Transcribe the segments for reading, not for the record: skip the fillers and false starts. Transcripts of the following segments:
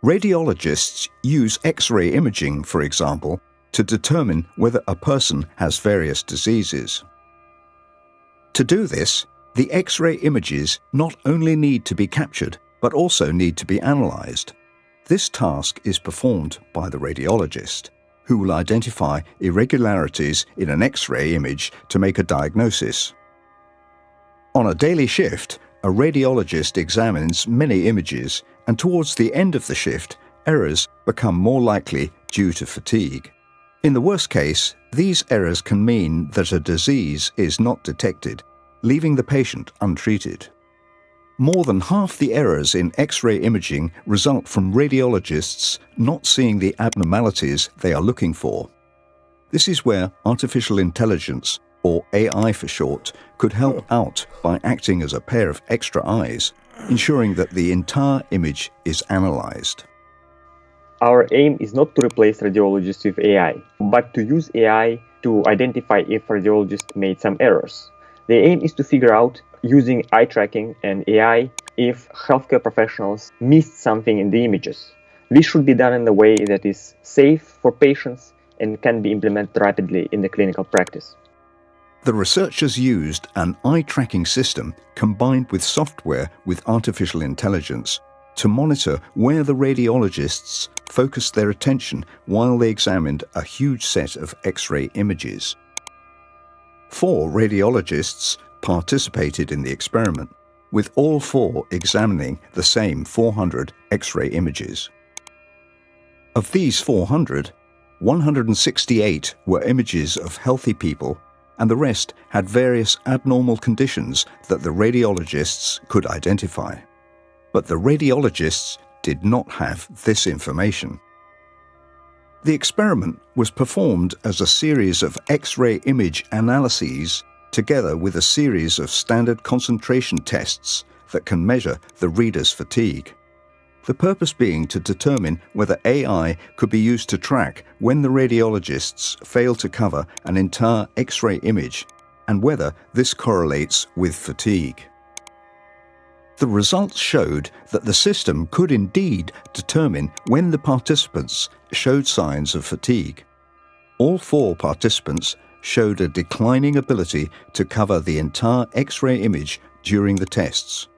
Radiologists use X-ray imaging, for example, to determine whether a person has various diseases. To do this, the X-ray images not only need to be captured, but also need to be analysed. This task is performed by the radiologist, who will identify irregularities in an X-ray image to make a diagnosis. On a daily shift, a radiologist examines many images, and towards the end of the shift, errors become more likely due to fatigue. In the worst case, these errors can mean that a disease is not detected, leaving the patient untreated. More than half the errors in X-ray imaging result from radiologists not seeing the abnormalities they are looking for. This is where artificial intelligence, or AI for short, could help out by acting as a pair of extra eyes, ensuring that the entire image is analysed. Our aim is not to replace radiologists with AI, but to use AI to identify if radiologists made some errors. The aim is to figure out, using eye tracking and AI, if healthcare professionals missed something in the images. This should be done in a way that is safe for patients and can be implemented rapidly in the clinical practice. The researchers used an eye tracking system combined with software with artificial intelligence to monitor where the radiologists focused their attention while they examined a huge set of X-ray images. 4 radiologists participated in the experiment, with all 4 examining the same 400 X-ray images. Of these 400, 168 were images of healthy people, and the rest had various abnormal conditions that the radiologists could identify. But the radiologists did not have this information. The experiment was performed as a series of X-ray image analyses together with a series of standard concentration tests that can measure the reader's fatigue. The purpose being to determine whether AI could be used to track when the radiologists fail to cover an entire X-ray image and whether this correlates with fatigue. The results showed that the system could indeed determine when the participants showed signs of fatigue. All 4 participants showed a declining ability to cover the entire X-ray image during the tests.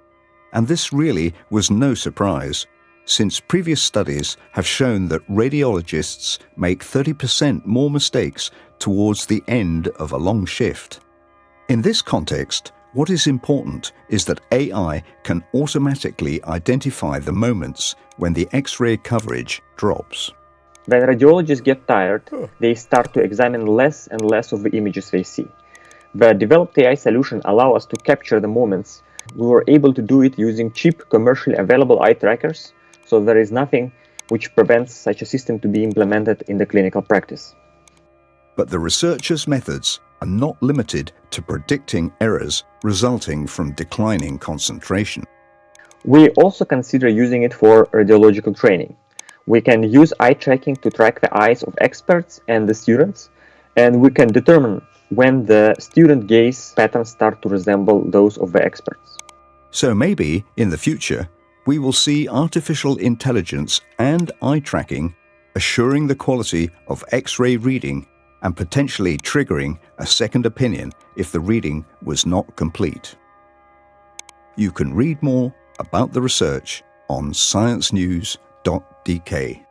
And this really was no surprise, since previous studies have shown that radiologists make 30% more mistakes towards the end of a long shift. In this context, what is important is that AI can automatically identify the moments when the X-ray coverage drops. When radiologists get tired, they start to examine less and less of the images they see. The developed AI solution allows us to capture the moments. We were able to do it using cheap, commercially available eye trackers, so there is nothing which prevents such a system to be implemented in the clinical practice. But the researchers' methods are not limited to predicting errors resulting from declining concentration. We also consider using it for radiological training. We can use eye tracking to track the eyes of experts and the students, and we can determine when the student gaze patterns start to resemble those of the experts. So maybe, in the future, we will see artificial intelligence and eye tracking assuring the quality of X-ray reading and potentially triggering a second opinion if the reading was not complete. You can read more about the research on sciencenews.dk.